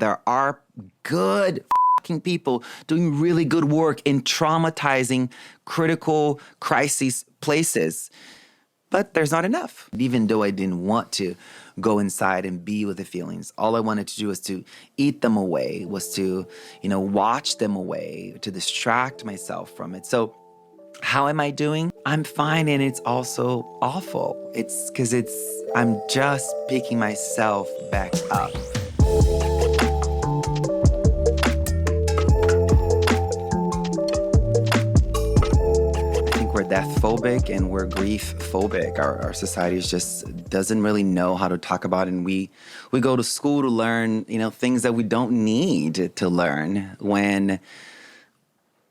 there are good fucking people doing really good work in traumatizing, critical crisis places. But there's not enough. Even though I didn't want to go inside and be with the feelings, all I wanted to do was to eat them away, was to, watch them away, to distract myself from it. So how am I doing? I'm fine, and it's also awful. It's because I'm just picking myself back up. We're death phobic and we're grief phobic. Our society just doesn't really know how to talk about it. And we go to school to learn, things that we don't need to learn, when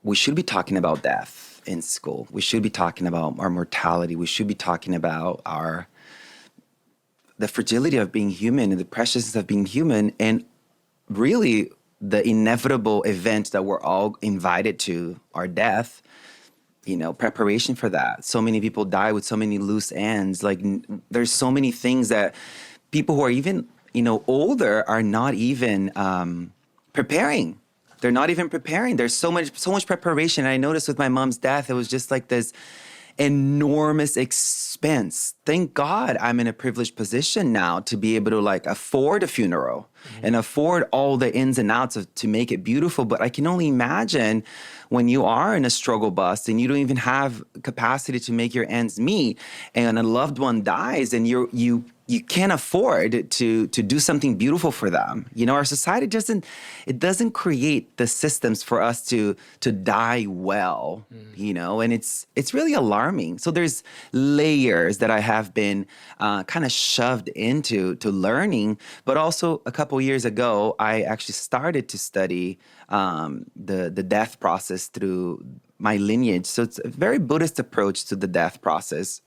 we should be talking about death in school. We should be talking about our mortality. We should be talking about the fragility of being human and the preciousness of being human, and really the inevitable event that we're all invited to, our death. Preparation for that. So many people die with so many loose ends. Like, there's so many things that people who are even, older are not even preparing. They're not even preparing. There's so much preparation. And I noticed with my mom's death, it was just like this enormous expense. Thank God I'm in a privileged position now to be able to afford a funeral and afford all the ins and outs to make it beautiful. But I can only imagine when you are in a struggle bus and you don't even have capacity to make your ends meet, and a loved one dies, and you can't afford to do something beautiful for them. Our society doesn't create the systems for us to die well, and it's really alarming. So there's layers that I have been kind of shoved into learning. But also a couple years ago, I actually started to study the death process through my lineage. So it's a very Buddhist approach to the death process,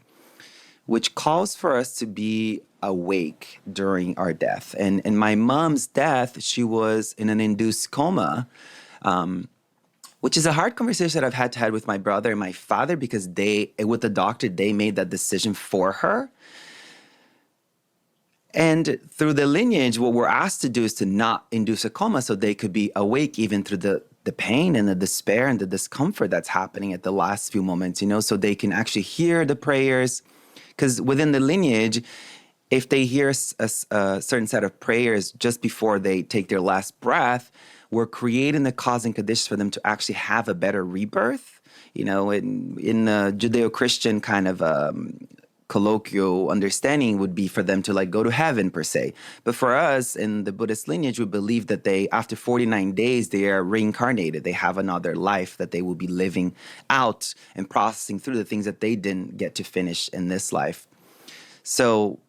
which calls for us to be awake during our death. And in my mom's death, she was in an induced coma, which is a hard conversation that I've had to have with my brother and my father, because with the doctor, they made that decision for her. And through the lineage, what we're asked to do is to not induce a coma so they could be awake even through the pain and the despair and the discomfort that's happening at the last few moments, so they can actually hear the prayers. Because within the lineage, if they hear a certain set of prayers just before they take their last breath, we're creating the cause and conditions for them to actually have a better rebirth. In the Judeo-Christian kind of colloquial understanding would be for them to go to heaven per se. But for us in the Buddhist lineage, we believe that after 49 days, they are reincarnated. They have another life that they will be living out and processing through the things that they didn't get to finish in this life. So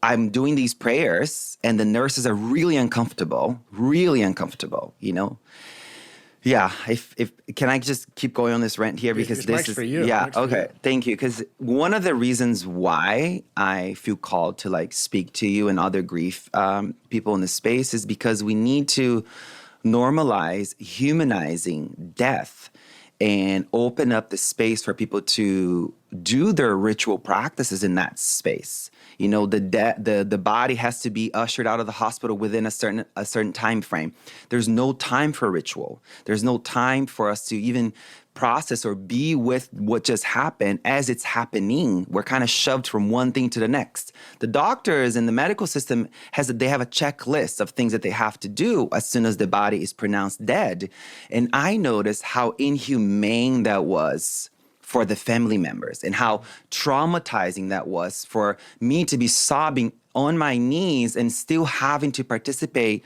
I'm doing these prayers, and the nurses are really uncomfortable. Yeah, if can I just keep going on this rant here, because this is for you. Yeah, okay. Thank you. Because one of the reasons why I feel called to speak to you and other grief people in the space is because we need to normalize humanizing death and open up the space for people to do their ritual practices in that space. The body has to be ushered out of the hospital within a certain time frame. There's no time for ritual. There's no time for us to even process or be with what just happened as it's happening. We're kind of shoved from one thing to the next. The doctors and the medical system they have a checklist of things that they have to do as soon as the body is pronounced dead. And I noticed how inhumane that was for the family members, and how traumatizing that was for me to be sobbing on my knees and still having to participate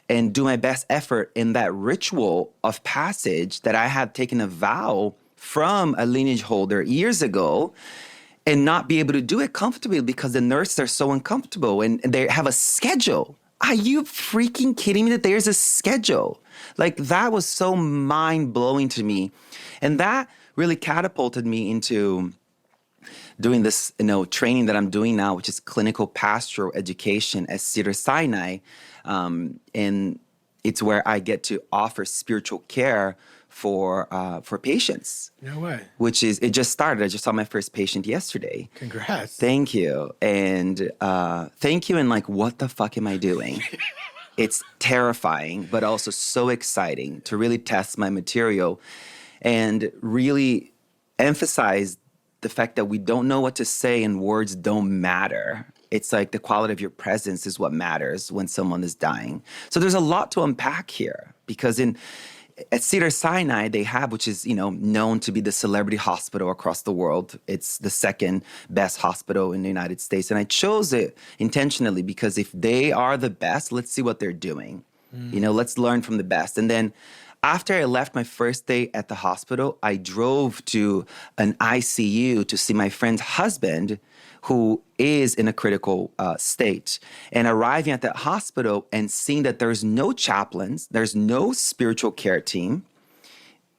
and do my best effort in that ritual of passage that I had taken a vow from a lineage holder years ago, and not be able to do it comfortably because the nurses are so uncomfortable and they have a schedule. Are you freaking kidding me that there's a schedule? That was so mind-blowing to me. And that really catapulted me into doing this, training that I'm doing now, which is clinical pastoral education at Cedars-Sinai. And it's where I get to offer spiritual care for patients. No way. It just started. I just saw my first patient yesterday. Congrats. Thank you. And thank you. And what the fuck am I doing? It's terrifying, but also so exciting to really test my material and really emphasize the fact that we don't know what to say and words don't matter. It's like the quality of your presence is what matters when someone is dying. So there's a lot to unpack here because at Cedars-Sinai, they have, which is, known to be the celebrity hospital across the world. It's the second best hospital in the United States. And I chose it intentionally because if they are the best, let's see what they're doing. Let's learn from the best. And then after I left my first day at the hospital, I drove to an ICU to see my friend's husband, who is in a critical state. And arriving at that hospital and seeing that there's no chaplains, there's no spiritual care team,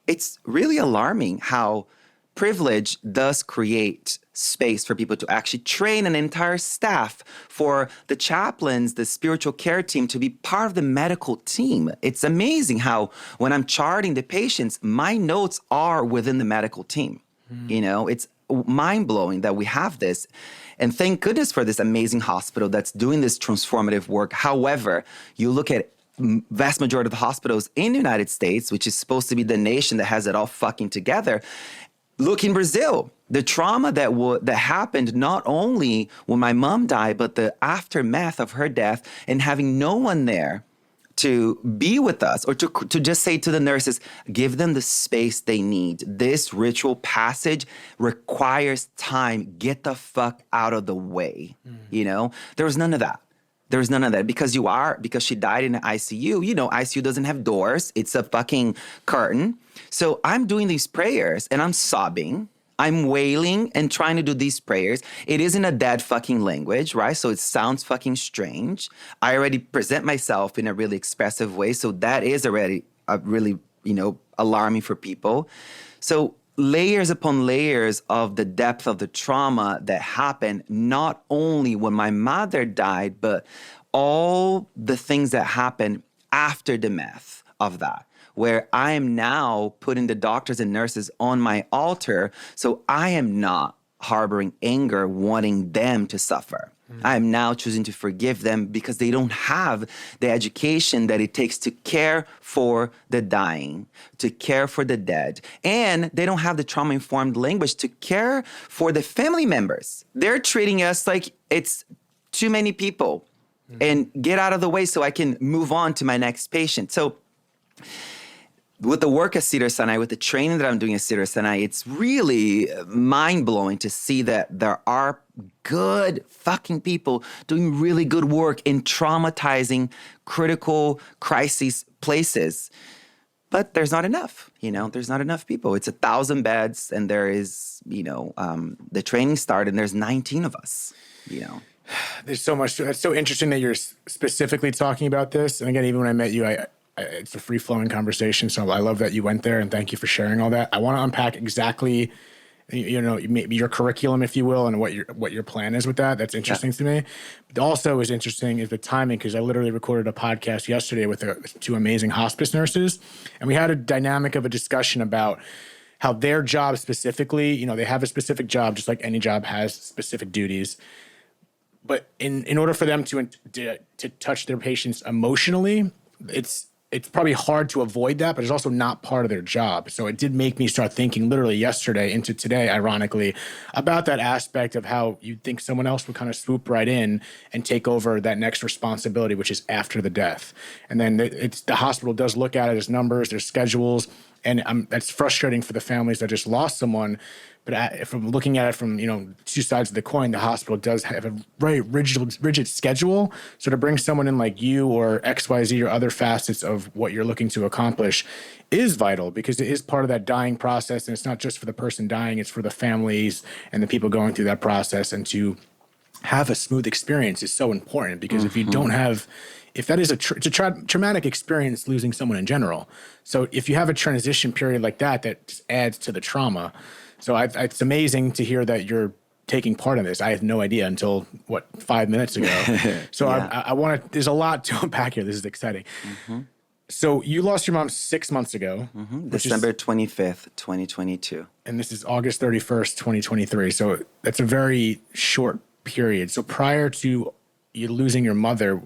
it's really alarming how privilege does create space for people to actually train an entire staff for the chaplains, the spiritual care team to be part of the medical team. It's amazing how when I'm charting the patients, my notes are within the medical team. It's mind-blowing that we have this. And thank goodness for this amazing hospital that's doing this transformative work. However, you look at vast majority of the hospitals in the United States, which is supposed to be the nation that has it all fucking together. Look in Brazil, the trauma that happened not only when my mom died, but the aftermath of her death and having no one there to be with us or to just say to the nurses, give them the space they need. This ritual passage requires time. Get the fuck out of the way. There was none of that. There was none of that because she died in the ICU. ICU doesn't have doors. It's a fucking curtain. So I'm doing these prayers and I'm sobbing. I'm wailing and trying to do these prayers. It isn't a dead fucking language, right? So it sounds fucking strange. I already present myself in a really expressive way. So that is already really, alarming for people. So layers upon layers of the depth of the trauma that happened, not only when my mother died, but all the things that happened after the death of that, where I am now putting the doctors and nurses on my altar. So I am not harboring anger, wanting them to suffer. I am now choosing to forgive them because they don't have the education that it takes to care for the dying, to care for the dead. And they don't have the trauma-informed language to care for the family members. They're treating us like it's too many people and get out of the way so I can move on to my next patient. So with the work at Cedars-Sinai, with the training that I'm doing at Cedars-Sinai, it's really mind-blowing to see that there are good fucking people doing really good work in traumatizing critical crisis places. But there's not enough, there's not enough people. It's 1,000 beds and there is, the training started and there's 19 of us, There's so much. It's so interesting that you're specifically talking about this. And again, even when I met you, it's a free-flowing conversation. So I love that you went there and thank you for sharing all that. I want to unpack exactly, maybe your curriculum, if you will, and what your plan is with that. That's interesting to me. But also is interesting is the timing, because I literally recorded a podcast yesterday with two amazing hospice nurses. And we had a dynamic of a discussion about how their job specifically, they have a specific job, just like any job has specific duties. But in order for them to touch their patients emotionally, it's probably hard to avoid that, but it's also not part of their job. So it did make me start thinking literally yesterday into today, ironically, about that aspect of how you'd think someone else would kind of swoop right in and take over that next responsibility, which is after the death. And then the hospital does look at it as numbers, their schedules, and that's frustrating for the families that just lost someone. But from looking at it from, two sides of the coin, the hospital does have a very rigid schedule. So to bring someone in like you or XYZ or other facets of what you're looking to accomplish is vital, because it is part of that dying process. And it's not just for the person dying, it's for the families and the people going through that process. And to have a smooth experience is so important, because if you don't have, if that is it's a traumatic experience, losing someone in general. So if you have a transition period like that, that just adds to the trauma. So it's amazing to hear that you're taking part in this. I had no idea until, 5 minutes ago. So I want to, there's a lot to unpack here. This is exciting. So you lost your mom 6 months ago. December 25th, 2022. And this is August 31st, 2023. So that's a very short period. So prior to you losing your mother,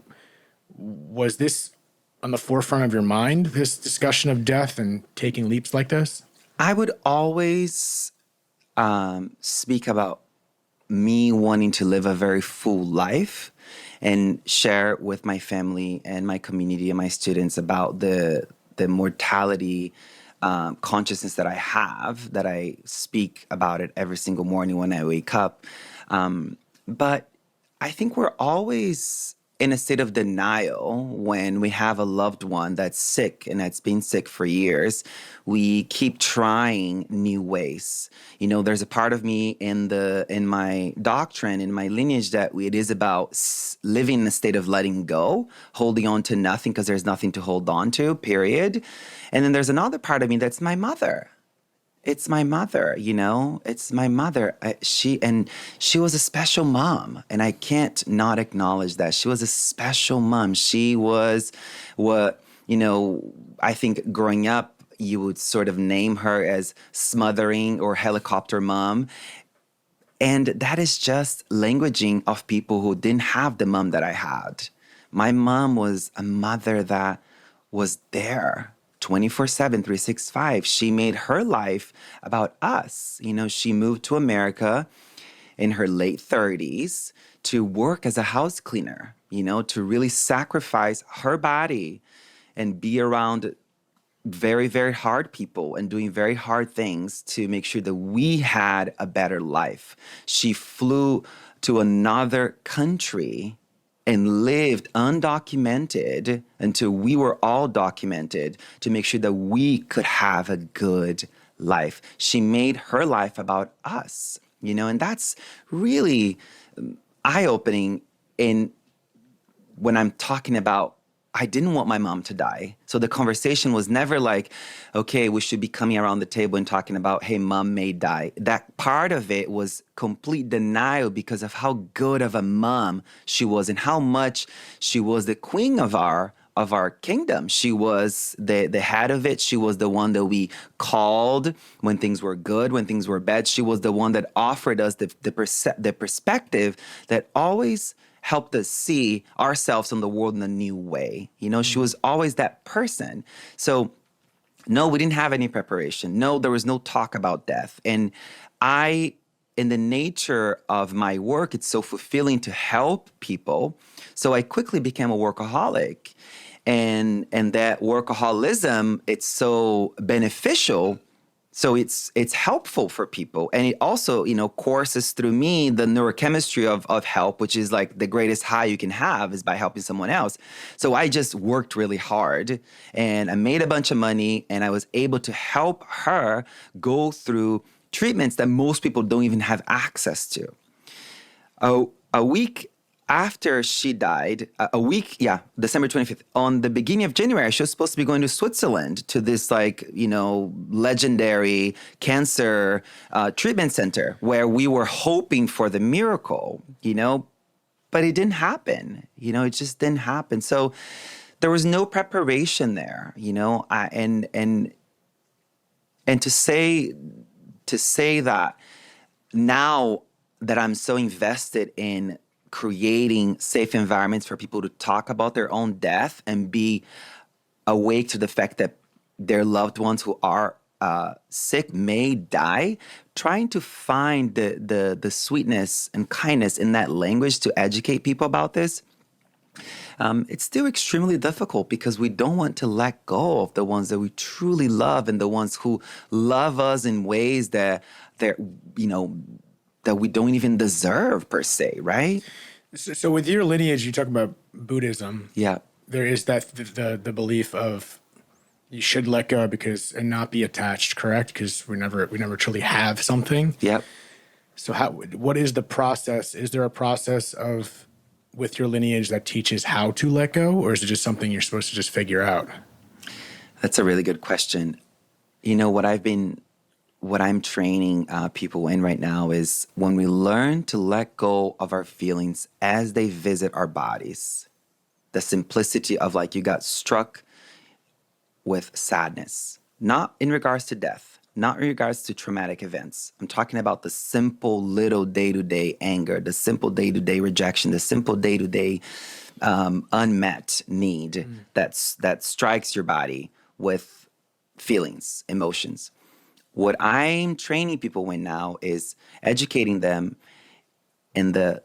Was this on the forefront of your mind, this discussion of death and taking leaps like this? I would always speak about me wanting to live a very full life and share with my family and my community and my students about the mortality consciousness that I have, that I speak about it every single morning when I wake up. But I think we're always in a state of denial when we have a loved one that's sick and that's been sick for years. We keep trying new ways. You know, there's a part of me in my doctrine, in my lineage, that it is about living in a state of letting go, holding on to nothing because there's nothing to hold on to, period. And then there's another part of me that's my mother. It's my mother, you know. It's my mother. She was a special mom, and I can't not acknowledge that she was a special mom. She was what, you know, I think growing up you would sort of name her as smothering or helicopter mom. And that is just languaging of people who didn't have the mom that I had. My mom was a mother that was there 24/7, 365. She made her life about us. You know, she moved to America in her late 30s to work as a house cleaner, you know, to really sacrifice her body and be around very, very hard people and doing very hard things to make sure that we had a better life. She flew to another country and lived undocumented until we were all documented to make sure that we could have a good life. She made her life about us, you know, and that's really eye-opening in when I'm talking about I didn't want my mom to die. So the conversation was never like, okay, we should be coming around the table and talking about, hey, mom may die. That part of it was complete denial because of how good of a mom she was and how much she was the queen of our kingdom. She was the head of it. She was the one that we called when things were good, when things were bad. She was the one that offered us the perspective that always helped us see ourselves in the world in a new way. You know, she was always that person. So no, we didn't have any preparation. No, there was no talk about death. And in the nature of my work, it's so fulfilling to help people. So I quickly became a workaholic. And that workaholism, it's so beneficial. So it's helpful for people. And it also, you know, courses through me the neurochemistry of help, which is like the greatest high you can have is by helping someone else. So I just worked really hard and I made a bunch of money and I was able to help her go through treatments that most people don't even have access to. A week after she died, December 25th, on the beginning of January, she was supposed to be going to Switzerland to this, like, you know, legendary cancer treatment center where we were hoping for the miracle, you know, but it didn't happen. You know, it just didn't happen. So there was no preparation there, you know, and to say that now that I'm so invested in creating safe environments for people to talk about their own death and be awake to the fact that their loved ones who are sick may die, trying to find the sweetness and kindness in that language to educate people about this, it's still extremely difficult because we don't want to let go of the ones that we truly love and the ones who love us in ways that they're, you know, that we don't even deserve per se, right? So with your lineage, you talk about Buddhism. Yeah. There is that the belief of you should let go and not be attached, correct? Because we never truly have something. Yep. So what is the process? Is there a process with your lineage that teaches how to let go, or is it just something you're supposed to just figure out? That's a really good question. You know, what I'm training people in right now is when we learn to let go of our feelings as they visit our bodies, the simplicity of, like, you got struck with sadness, not in regards to death, not in regards to traumatic events. I'm talking about the simple little day-to-day anger, the simple day-to-day rejection, the simple day-to-day unmet need that strikes your body with feelings, emotions. What I'm training people in now is educating them in the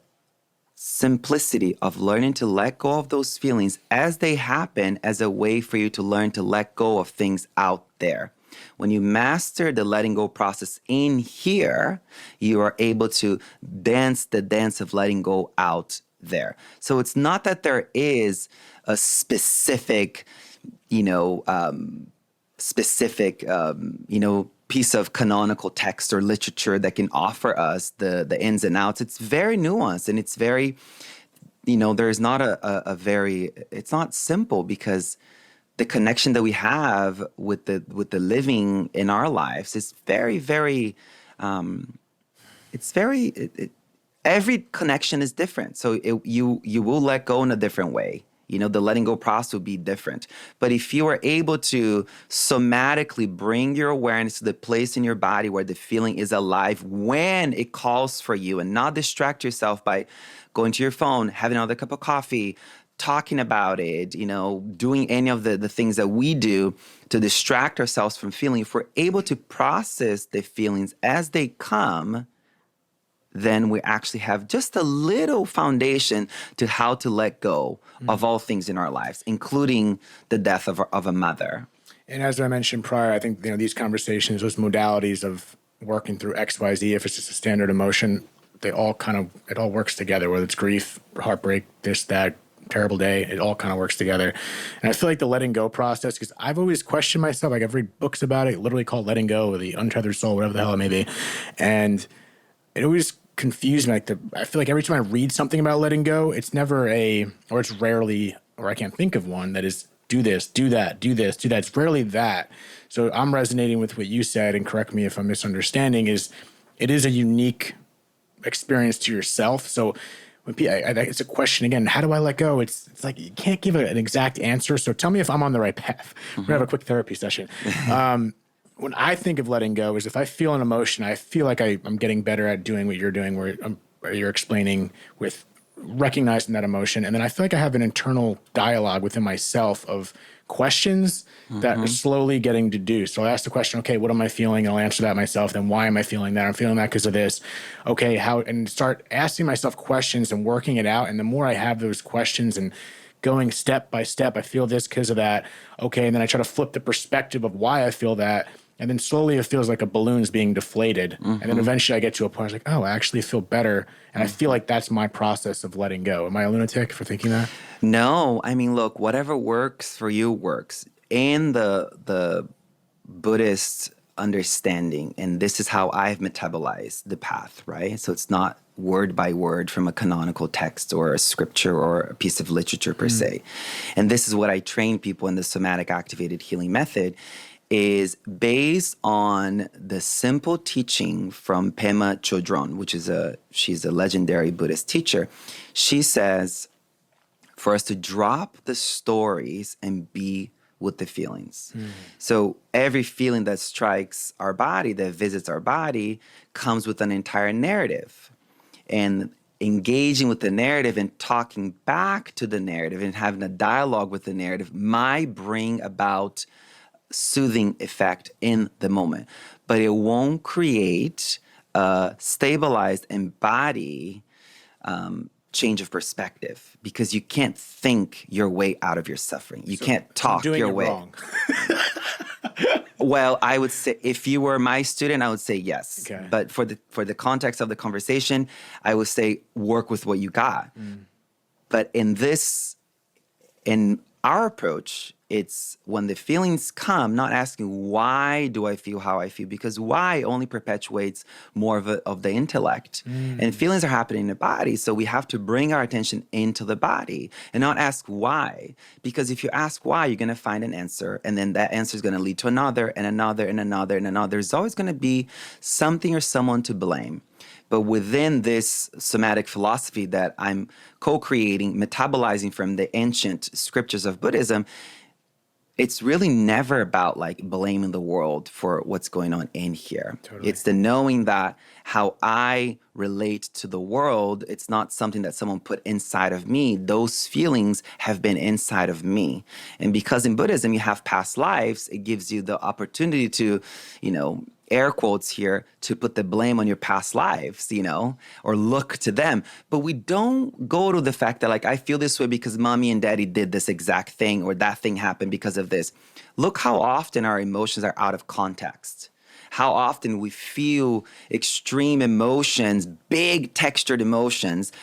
simplicity of learning to let go of those feelings as they happen as a way for you to learn to let go of things out there. When you master the letting go process in here, you are able to dance the dance of letting go out there. So it's not that there is a specific, piece of canonical text or literature that can offer us the ins and outs. It's very nuanced, and it's very, there's not it's not simple, because the connection that we have with the living in our lives is very, very, every connection is different. So you will let go in a different way. The letting go process will be different. But if you are able to somatically bring your awareness to the place in your body where the feeling is alive when it calls for you, and not distract yourself by going to your phone, having another cup of coffee, talking about it, doing any of the things that we do to distract ourselves from feeling, if we're able to process the feelings as they come, then we actually have just a little foundation to how to let go of all things in our lives, including the death of a mother. And as I mentioned prior, I think these conversations, those modalities of working through X, Y, Z, if it's just a standard emotion, it all works together, whether it's grief, heartbreak, this, that, terrible day, it all kind of works together. And I feel like the letting go process, because I've always questioned myself, like I've read books about it, literally called Letting Go or the Untethered Soul, whatever the hell it may be. And it always confused me. I feel like every time I read something about letting go, it's never or it's rarely, or I can't think of one that is do this, do that, do this, do that. It's rarely that. So I'm resonating with what you said, and correct me if I'm misunderstanding, it is a unique experience to yourself. So when it's a question again, how do I let go? It's like you can't give an exact answer. So tell me if I'm on the right path. We're gonna have a quick therapy session. When I think of letting go, is if I feel an emotion, I feel like I'm getting better at doing what you're doing, where you're explaining with recognizing that emotion. And then I feel like I have an internal dialogue within myself of questions that are slowly getting deduced. So I ask the question, okay, what am I feeling? I'll answer that myself. Then why am I feeling that? I'm feeling that because of this. Okay, and start asking myself questions and working it out. And the more I have those questions and going step by step, I feel this because of that. Okay, and then I try to flip the perspective of why I feel that. And then slowly it feels like a balloon's being deflated. And then eventually I get to a point, I was like, oh, I actually feel better. And I feel like that's my process of letting go. Am I a lunatic for thinking that? No, I mean, look, whatever works for you works. In the Buddhist understanding, and this is how I've metabolized the path, right? So it's not word by word from a canonical text or a scripture or a piece of literature per se. And this is what I train people in the somatic activated healing method, is based on the simple teaching from Pema Chodron, she's a legendary Buddhist teacher. She says for us to drop the stories and be with the feelings. So every feeling that strikes our body, that visits our body, comes with an entire narrative. And engaging with the narrative and talking back to the narrative and having a dialogue with the narrative might bring about soothing effect in the moment, but it won't create a stabilized embody change of perspective, because you can't think your way out of your suffering. You can't talk your way. Wrong. Well, I would say if you were my student, I would say yes. Okay. But for the context of the conversation, I would say work with what you got. But in our approach, it's when the feelings come, not asking why do I feel how I feel, because why only perpetuates more of the intellect. And feelings are happening in the body, so we have to bring our attention into the body and not ask why. Because if you ask why, you're going to find an answer, and then that answer is going to lead to another and another and another and another. There's always going to be something or someone to blame. But within this somatic philosophy that I'm co-creating, metabolizing from the ancient scriptures of Buddhism, it's really never about like blaming the world for what's going on in here. Totally. It's the knowing that how I relate to the world, it's not something that someone put inside of me. Those feelings have been inside of me. And because in Buddhism you have past lives, it gives you the opportunity to, air quotes here, to put the blame on your past lives, or look to them. But we don't go to the fact that like, I feel this way because mommy and daddy did this exact thing or that thing happened because of this. Look how often our emotions are out of context. How often we feel extreme emotions, big textured emotions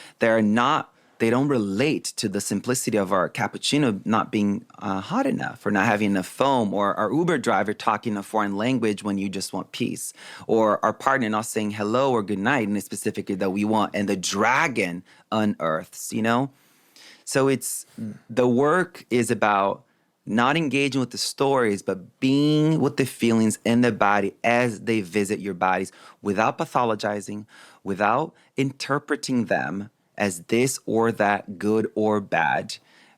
they don't relate to the simplicity of our cappuccino not being hot enough or not having enough foam, or our Uber driver talking a foreign language when you just want peace, or our partner not saying hello or good night in a specific that we want, and the dragon unearths, So the work is about not engaging with the stories, but being with the feelings in the body as they visit your bodies without pathologizing, without interpreting them as this or that, good or bad,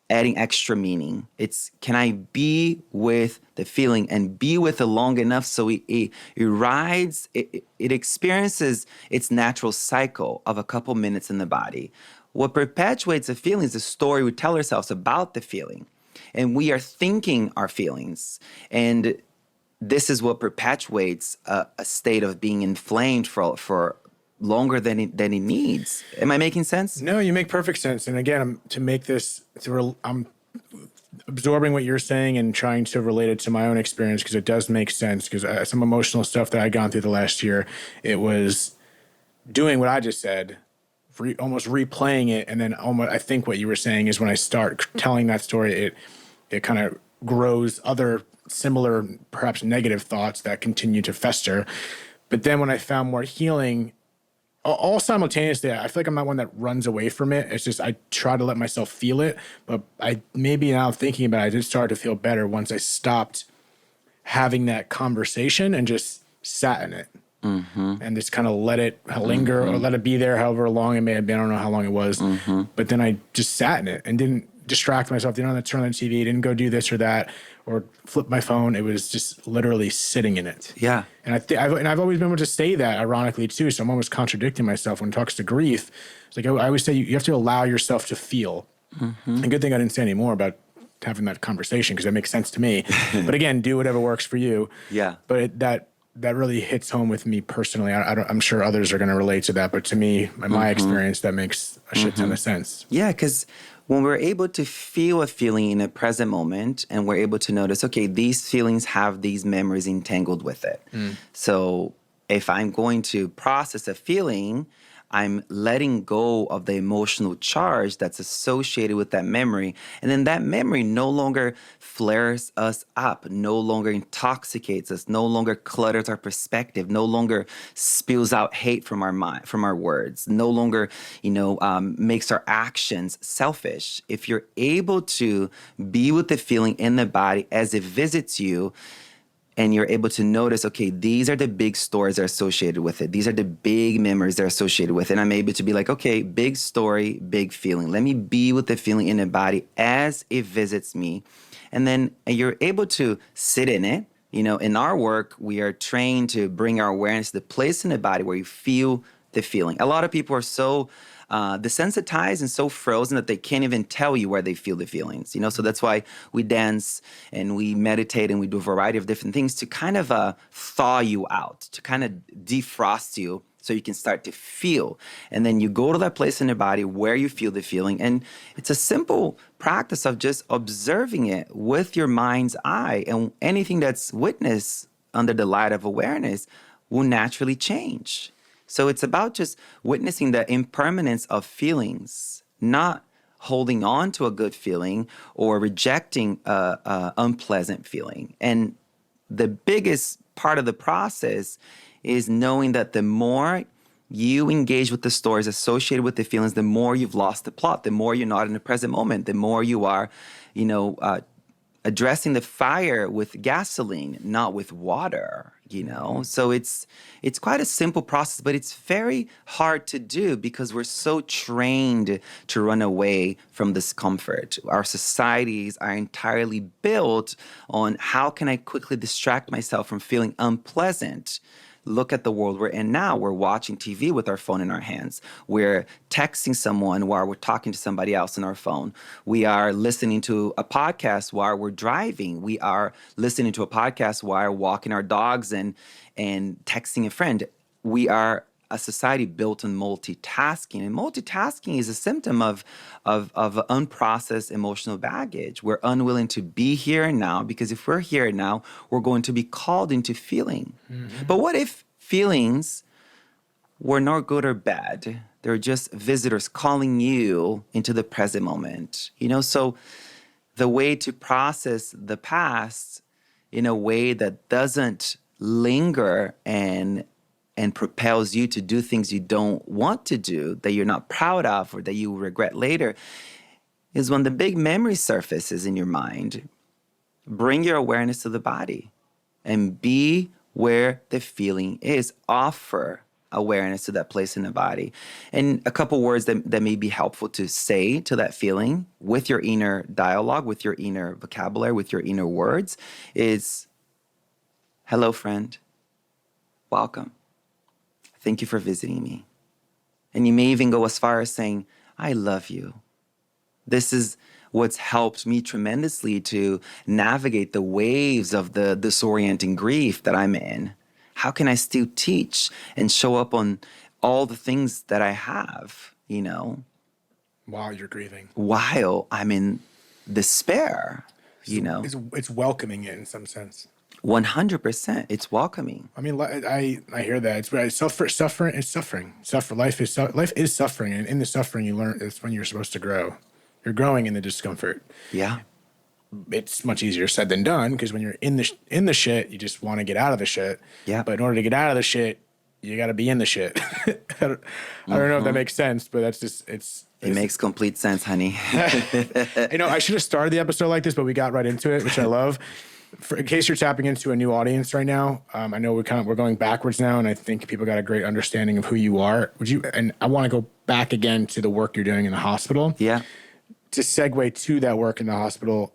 adding extra meaning. It's, can I be with the feeling and be with it long enough so it rides, it experiences its natural cycle of a couple minutes in the body. What perpetuates a feeling is the story we tell ourselves about the feeling. And we are thinking our feelings. And this is what perpetuates a state of being inflamed for longer than it needs. Am I making sense? No, you make perfect sense. And again, I'm absorbing what you're saying and trying to relate it to my own experience because it does make sense. Because some emotional stuff that I'd gone through the last year, it was doing what I just said, almost replaying it. And then I think what you were saying is when I start telling that story, it kind of grows other similar, perhaps negative thoughts that continue to fester. But then when I found more healing, all simultaneously, I feel like I'm not one that runs away from it. It's just I try to let myself feel it. But maybe now thinking about it, I did start to feel better once I stopped having that conversation and just sat in it. Mm-hmm. And just kind of let it linger or let it be there however long it may have been. I don't know how long it was. Mm-hmm. But then I just sat in it and didn't distract myself. Didn't turn on the TV, didn't go do this or that or flip my phone. It was just literally sitting in it. Yeah. And I've always been able to say that ironically too. So I'm almost contradicting myself when it talks to grief. It's like I always say you have to allow yourself to feel. Mm-hmm. And good thing I didn't say any more about having that conversation because that makes sense to me. But again, do whatever works for you. Yeah. But that really hits home with me personally. I'm sure others are going to relate to that, but to me, in my experience, that makes a shit ton of sense. Yeah, because when we're able to feel a feeling in a present moment and we're able to notice, okay, these feelings have these memories entangled with it. So if I'm going to process a feeling, I'm letting go of the emotional charge that's associated with that memory. And then that memory no longer flares us up, no longer intoxicates us, no longer clutters our perspective, no longer spills out hate from our mind, from our words, no longer, makes our actions selfish. If you're able to be with the feeling in the body as it visits you, and you're able to notice, okay, these are the big stories that are associated with it. These are the big memories that are associated with it. And I'm able to be like, okay, big story, big feeling. Let me be with the feeling in the body as it visits me. And then you're able to sit in it. In our work, we are trained to bring our awareness to the place in the body where you feel the feeling. A lot of people are so desensitized and so frozen that they can't even tell you where they feel the feelings, So that's why we dance and we meditate and we do a variety of different things to kind of thaw you out, to kind of defrost you so you can start to feel. And then you go to that place in your body where you feel the feeling. And it's a simple practice of just observing it with your mind's eye. And anything that's witnessed under the light of awareness will naturally change. So it's about just witnessing the impermanence of feelings, not holding on to a good feeling or rejecting a unpleasant feeling. And the biggest part of the process is knowing that the more you engage with the stories associated with the feelings, the more you've lost the plot, the more you're not in the present moment, the more you are, addressing the fire with gasoline, not with water, you know? So it's quite a simple process, but it's very hard to do because we're so trained to run away from discomfort. Our societies are entirely built on how can I quickly distract myself from feeling unpleasant. Look at the world we're in now. We're watching TV with our phone in our hands. We're texting someone while we're talking to somebody else on our phone. We are listening to a podcast while we're driving. We are listening to a podcast while walking our dogs and texting a friend. We are a society built on multitasking, and multitasking is a symptom of unprocessed emotional baggage. We're unwilling to be here and now because if we're here and now, we're going to be called into feeling. Mm-hmm. But what if feelings were not good or bad? They're just visitors calling you into the present moment. You know, so the way to process the past in a way that doesn't linger and propels you to do things you don't want to do, that you're not proud of or that you will regret later, is when the big memory surfaces in your mind. Bring your awareness to the body and be where the feeling is. Offer awareness to that place in the body. And a couple words that may be helpful to say to that feeling with your inner dialogue, with your inner vocabulary, with your inner words is, hello, friend. Welcome. Thank you for visiting me. And you may even go as far as saying, I love you. This is what's helped me tremendously to navigate the waves of the disorienting grief that I'm in. How can I still teach and show up on all the things that I have, you know? While you're grieving. While I'm in despair, you know? It's welcoming it in some sense. 100%. It's welcoming. I mean, I hear that. It's suffering. It's suffering. Life is suffering, and in the suffering, you learn. It's when you're supposed to grow. You're growing in the discomfort. Yeah. It's much easier said than done because when you're in the shit, you just want to get out of the shit. Yeah. But in order to get out of the shit, you got to be in the shit. I don't know if that makes sense, but that's just It makes complete sense, honey. You know, I should have started the episode like this, but we got right into it, which I love. In case you're tapping into a new audience right now, I know we're going backwards now, and I think people got a great understanding of who you are. And I want to go back again to the work you're doing in the hospital. Yeah. To segue to that work in the hospital,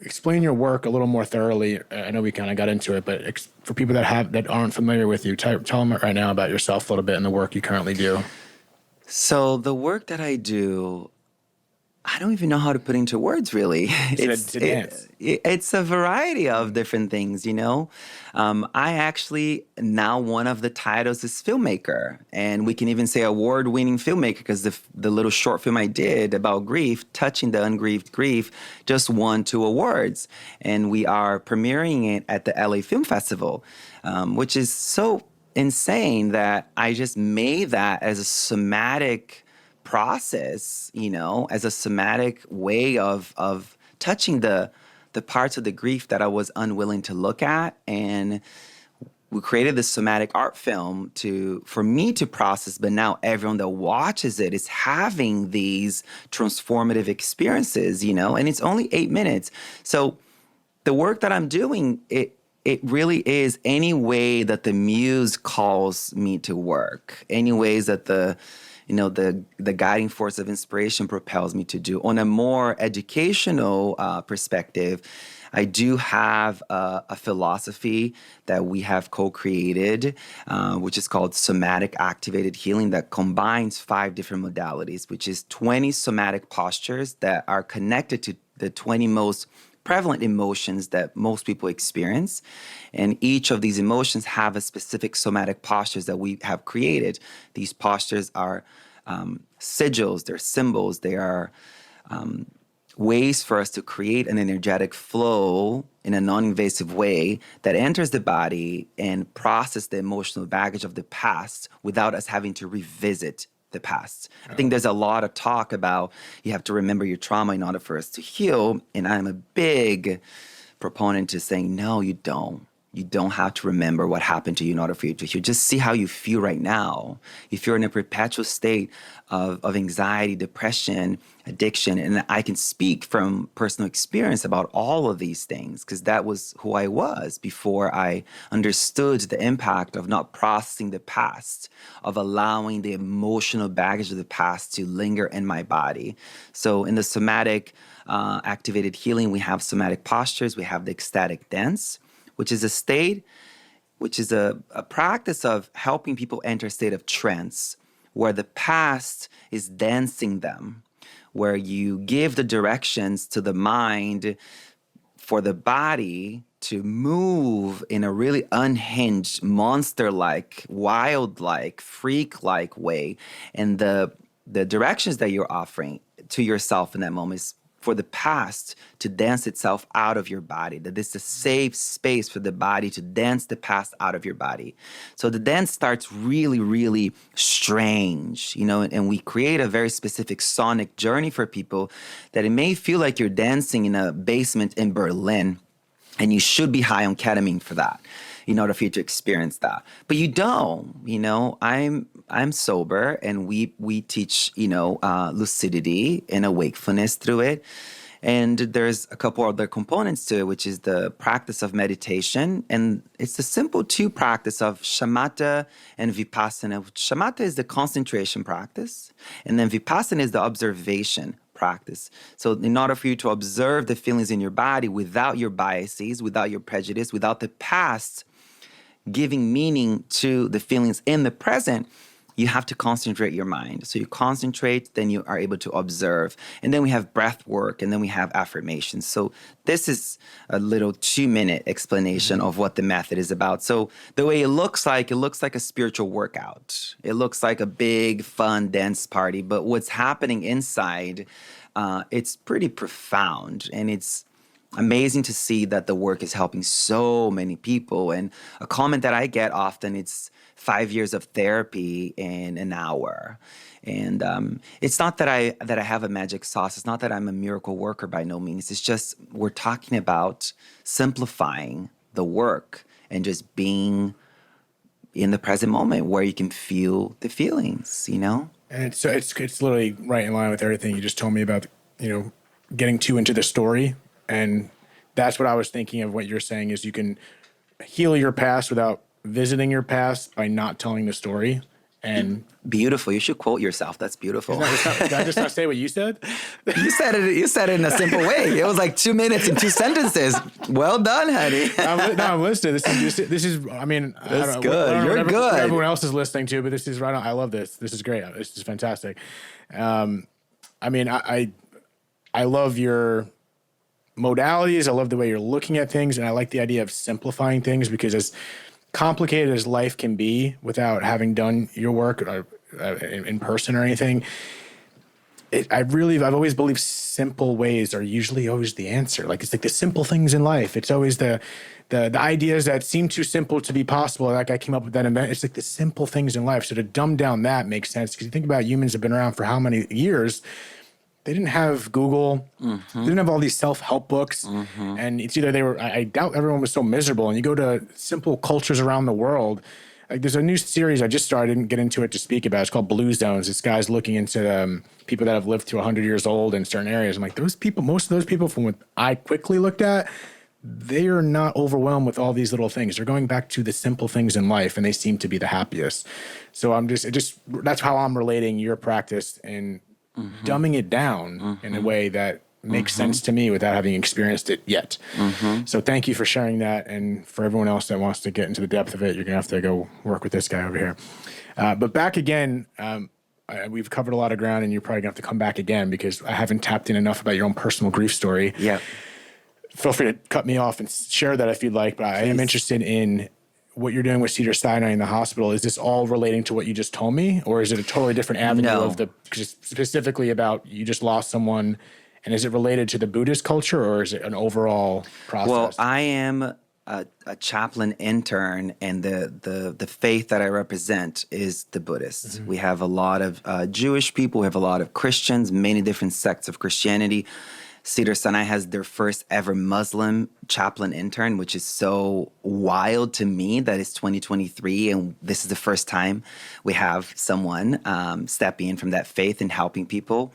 explain your work a little more thoroughly. I know we kind of got into it, but for people that aren't familiar with you, tell them right now about yourself a little bit and the work you currently do. So the work that I do, I don't even know how to put into words, really. It's a variety of different things, you know. I actually, now one of the titles is filmmaker. And we can even say award-winning filmmaker because the little short film I did about grief, Touching the Ungrieved Grief, just won 2 awards. And we are premiering it at the LA Film Festival, which is so insane that I just made that as a somatic process, you know, as a somatic way of touching the parts of the grief that I was unwilling to look at. And we created this somatic art film for me to process, but now everyone that watches it is having these transformative experiences, you know, and it's only 8 minutes. So the work that I'm doing, it really is any way that the muse calls me to work, any ways that the guiding force of inspiration propels me to do. On a more educational perspective, I do have a philosophy that we have co-created, which is called Somatic Activated Healing, that combines 5 different modalities, which is 20 somatic postures that are connected to the 20 most prevalent emotions that most people experience. And each of these emotions have a specific somatic postures that we have created. These postures are sigils, they're symbols, they are ways for us to create an energetic flow in a non-invasive way that enters the body and process the emotional baggage of the past without us having to revisit the past. I think there's a lot of talk about you have to remember your trauma in order for us to heal. And I'm a big proponent to saying, no, you don't. You don't have to remember what happened to you in order for you to heal. Just see how you feel right now. If you're in a perpetual state of anxiety, depression, addiction, and I can speak from personal experience about all of these things because that was who I was before I understood the impact of not processing the past, of allowing the emotional baggage of the past to linger in my body. So in the somatic activated healing, we have somatic postures, we have the ecstatic dance, which is a state, which is a practice of helping people enter a state of trance where the past is dancing them, where you give the directions to the mind for the body to move in a really unhinged, monster-like, wild-like, freak-like way. And the directions that you're offering to yourself in that moment is for the past to dance itself out of your body, that this is a safe space for the body to dance the past out of your body. So the dance starts really, really strange, and we create a very specific sonic journey for people that it may feel like you're dancing in a basement in Berlin, and you should be high on ketamine for that in order for you to experience that. But you don't, I'm sober, and we teach, lucidity and a wakefulness through it. And there's a couple other components to it, which is the practice of meditation. And it's a simple two practice of shamatha and vipassana. Shamatha is the concentration practice, and then vipassana is the observation practice. So in order for you to observe the feelings in your body without your biases, without your prejudice, without the past giving meaning to the feelings in the present, you have to concentrate your mind. So you concentrate, then you are able to observe. And then we have breath work, and then we have affirmations. So this is a little 2-minute explanation of what the method is about. So the way it looks like a spiritual workout. It looks like a big, fun dance party. But what's happening inside, it's pretty profound. And it's amazing to see that the work is helping so many people. And a comment that I get often, it's 5 years of therapy in an hour. And it's not that I have a magic sauce. It's not that I'm a miracle worker by no means. It's just we're talking about simplifying the work and just being in the present moment where you can feel the feelings, And it's literally right in line with everything you just told me about, getting too into the story. And that's what I was thinking of. What you're saying is you can heal your past without visiting your past by not telling the story. And beautiful. You should quote yourself. That's beautiful. Did I just not say what you said? You said it in a simple way. It was like 2 minutes and 2 sentences. Well done, honey. I'm listening. This is. I mean, that's good. You're good. What everyone else is listening to, but this is right on. I love this. This is great. This is fantastic. I love your modalities. I love the way you're looking at things, and I like the idea of simplifying things, because as complicated as life can be without having done your work in person or anything, I've always believed simple ways are usually always the answer. Like, it's like the simple things in life. It's always the ideas that seem too simple to be possible. Like, I came up with that event. It's like the simple things in life. So to dumb down that makes sense, because you think about humans have been around for how many years. They didn't have Google. Mm-hmm. They didn't have all these self-help books. Mm-hmm. And it's either I doubt everyone was so miserable. And you go to simple cultures around the world. Like, there's a new series I just started, I didn't get into it to speak about. It's called Blue Zones. This guy's looking into people that have lived to 100 years old in certain areas. I'm like, most of those people, from what I quickly looked at, they are not overwhelmed with all these little things. They're going back to the simple things in life, and they seem to be the happiest. So that's how I'm relating your practice and dumbing it down in a way that makes sense to me without having experienced it yet. So thank you for sharing that. And for everyone else that wants to get into the depth of it, you're going to have to go work with this guy over here. But back again, we've covered a lot of ground, and you're probably going to have to come back again, because I haven't tapped in enough about your own personal grief story. Yeah. Feel free to cut me off and share that if you'd like, but I am interested in what you're doing with Cedars-Sinai in the hospital. Is this all relating to what you just told me, or is it a totally different avenue of specifically about you just lost someone, and is it related to the Buddhist culture, or is it an overall process? Well, I am a chaplain intern, and the faith that I represent is the Buddhist. We have a lot of Jewish people, we have a lot of Christians, many different sects of Christianity. Cedars-Sinai has their first ever Muslim chaplain intern, which is so wild to me that it's 2023 and this is the first time we have someone stepping in from that faith and helping people.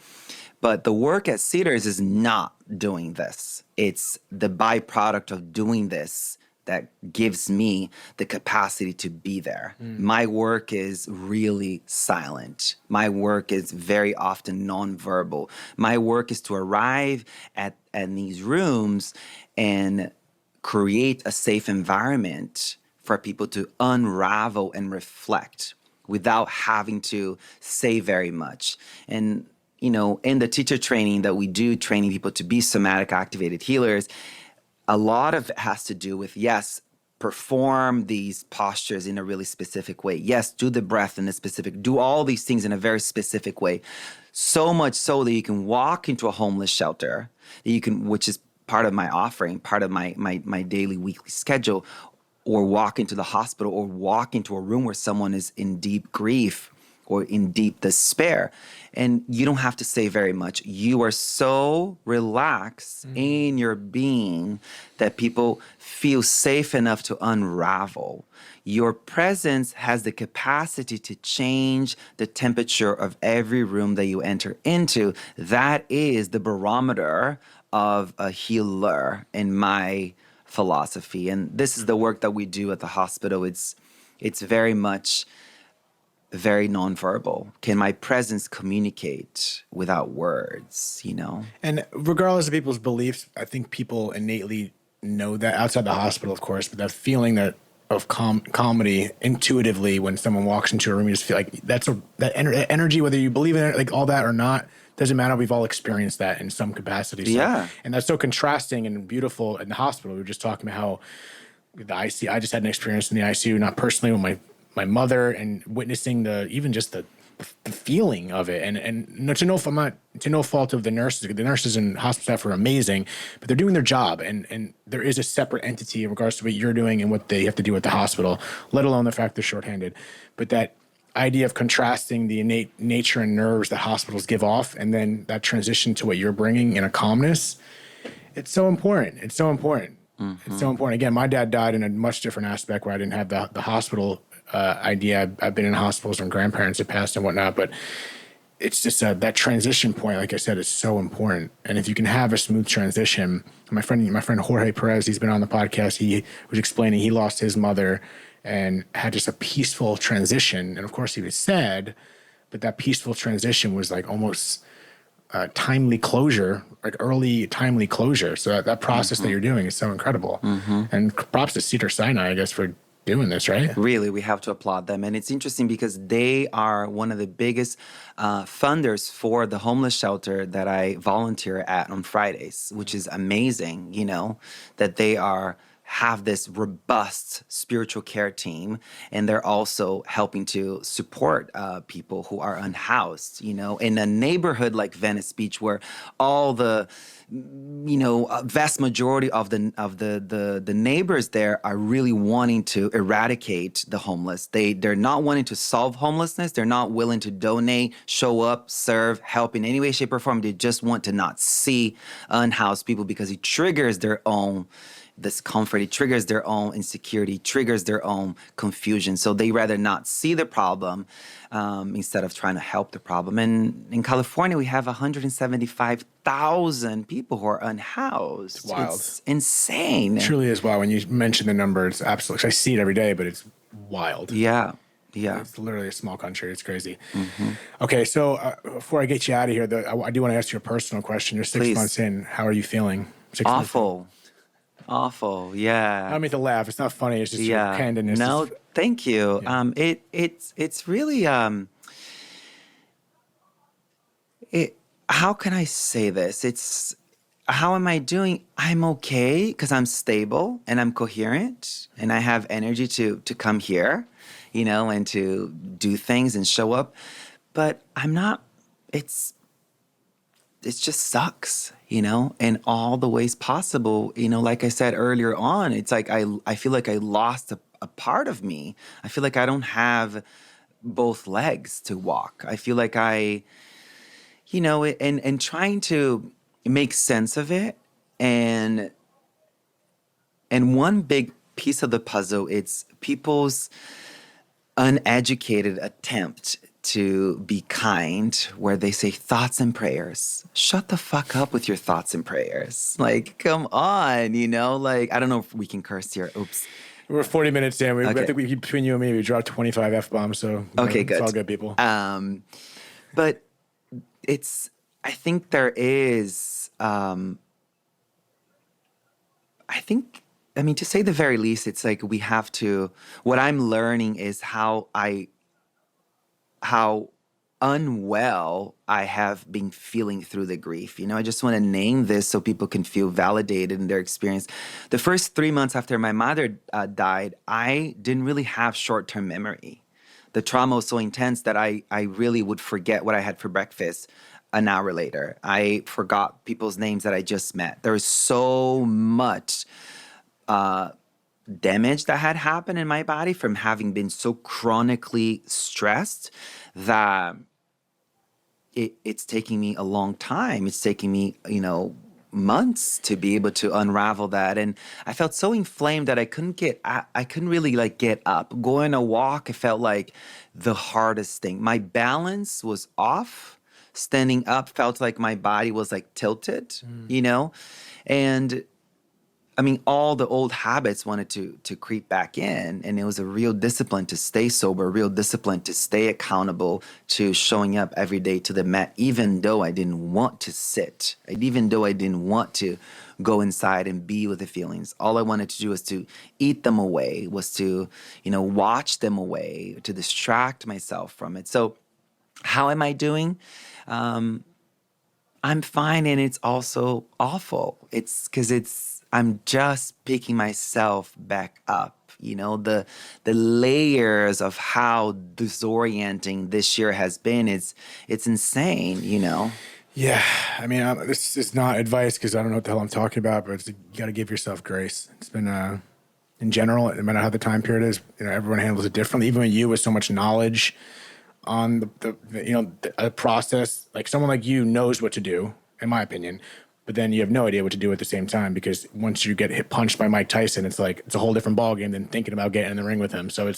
But the work at Cedars is not doing this. It's the byproduct of doing this that gives me the capacity to be there. My work is really silent. My work is very often nonverbal. My work is to arrive at these rooms and create a safe environment for people to unravel and reflect without having to say very much. And in the teacher training that we do, training people to be somatic activated healers, a lot of it has to do with, yes, perform these postures in a really specific way. Yes, do the breath in a specific, do all these things in a very specific way. So much so that you can walk into a homeless shelter, which is part of my offering, part of my daily, weekly schedule, or walk into the hospital or walk into a room where someone is in deep grief or in deep despair. And you don't have to say very much. You are so relaxed in your being that people feel safe enough to unravel. Your presence has the capacity to change the temperature of every room that you enter into. That is the barometer of a healer in my philosophy. And this is the work that we do at the hospital. It's very much very nonverbal. Can my presence communicate without words, And regardless of people's beliefs, I think people innately know that outside the hospital, of course, but that feeling of comedy intuitively when someone walks into a room, you just feel like that energy, whether you believe in it, like all that or not, doesn't matter. We've all experienced that in some capacity. So, Yeah. And that's so contrasting and beautiful in the hospital. We were just talking about how the ICU, I just had an experience in the ICU, not personally with my mother, and witnessing the feeling of it, and to no fault of the nurses. The nurses and hospital staff are amazing, but they're doing their job, and there is a separate entity in regards to what you're doing and what they have to do at the hospital, let alone the fact they're shorthanded. But that idea of contrasting the innate nature and nerves that hospitals give off, and then that transition to what you're bringing in a calmness, it's so important. It's so important. It's so important. Again, my dad died in a much different aspect where I didn't have the hospital idea. I've been in hospitals when grandparents had passed and whatnot, but it's just that transition point, like I said, is so important. And if you can have a smooth transition, my friend Jorge Perez, he's been on the podcast. He was explaining he lost his mother and had just a peaceful transition. And of course he was sad, but that peaceful transition was like almost timely closure, like early timely closure. So that process that you're doing is so incredible. And props to Cedars-Sinai, I guess, for doing this, right? Really, we have to applaud them. And it's interesting because they are one of the biggest funders for the homeless shelter that I volunteer at on Fridays, which is amazing, that they have this robust spiritual care team, and they're also helping to support people who are unhoused, in a neighborhood like Venice Beach, where all the vast majority of the neighbors there are really wanting to eradicate the homeless. They're not wanting to solve homelessness. They're not willing to donate, show up, serve, help in any way, shape, or form. They just want to not see unhoused people because it triggers their own discomfort, it triggers their own insecurity, triggers their own confusion. So they rather not see the problem instead of trying to help the problem. And in California, we have 175,000 people who are unhoused. It's wild. It's insane. It truly is wild. When you mention the number, it's absolutely, I see it every day, but it's wild. Yeah. Yeah. It's literally a small country. It's crazy. Okay, so before I get you out of here, I do want to ask you a personal question. You're 6 months in. How are you feeling? 6 months in. Awful, yeah. I don't mean to laugh. It's not funny. It's just your candidness. No, thank you. Yeah. It's really how can I say this? How am I doing? I'm okay because I'm stable and I'm coherent and I have energy to come here, and to do things and show up. But I'm not. It just sucks, in all the ways possible. Like I said earlier on, it's like I feel like I lost a part of me. I feel like I don't have both legs to walk. I feel like and trying to make sense of it. And one big piece of the puzzle, it's people's uneducated attempt to be kind, where they say thoughts and prayers. Shut the fuck up with your thoughts and prayers. Like, come on, like, I don't know if we can curse here. Oops. We're 40 minutes in. I Okay. think between you and me, we dropped 25 F-bombs. So Okay, it's good. all good, people. But I think there is, to say the very least, it's like we have to, what I'm learning is how unwell I have been feeling through the grief. I just want to name this so people can feel validated in their experience. The first 3 months after my mother died, I didn't really have short-term memory. The trauma was so intense that I really would forget what I had for breakfast an hour later. I forgot people's names that I just met. There was so much damage that had happened in my body from having been so chronically stressed that it's taking me a long time. It's taking me, months to be able to unravel that. And I felt so inflamed that I couldn't really like get up. Going a walk, it felt like the hardest thing. My balance was off. Standing up felt like my body was like tilted, and all the old habits wanted to creep back in, and it was a real discipline to stay sober, a real discipline to stay accountable, to showing up every day to the mat, even though I didn't want to sit, even though I didn't want to go inside and be with the feelings. All I wanted to do was to eat them away, was to, watch them away, to distract myself from it. So how am I doing? I'm fine, and it's also awful. It's because I'm just picking myself back up. The layers of how disorienting this year has been. It's insane. Yeah. This is not advice because I don't know what the hell I'm talking about, but you got to give yourself grace. It's been, in general, no matter how the time period is, everyone handles it differently. Even with you with so much knowledge on the process, like someone like you knows what to do, in my opinion, but then you have no idea what to do at the same time, because once you get punched by Mike Tyson, it's a whole different ballgame than thinking about getting in the ring with him. So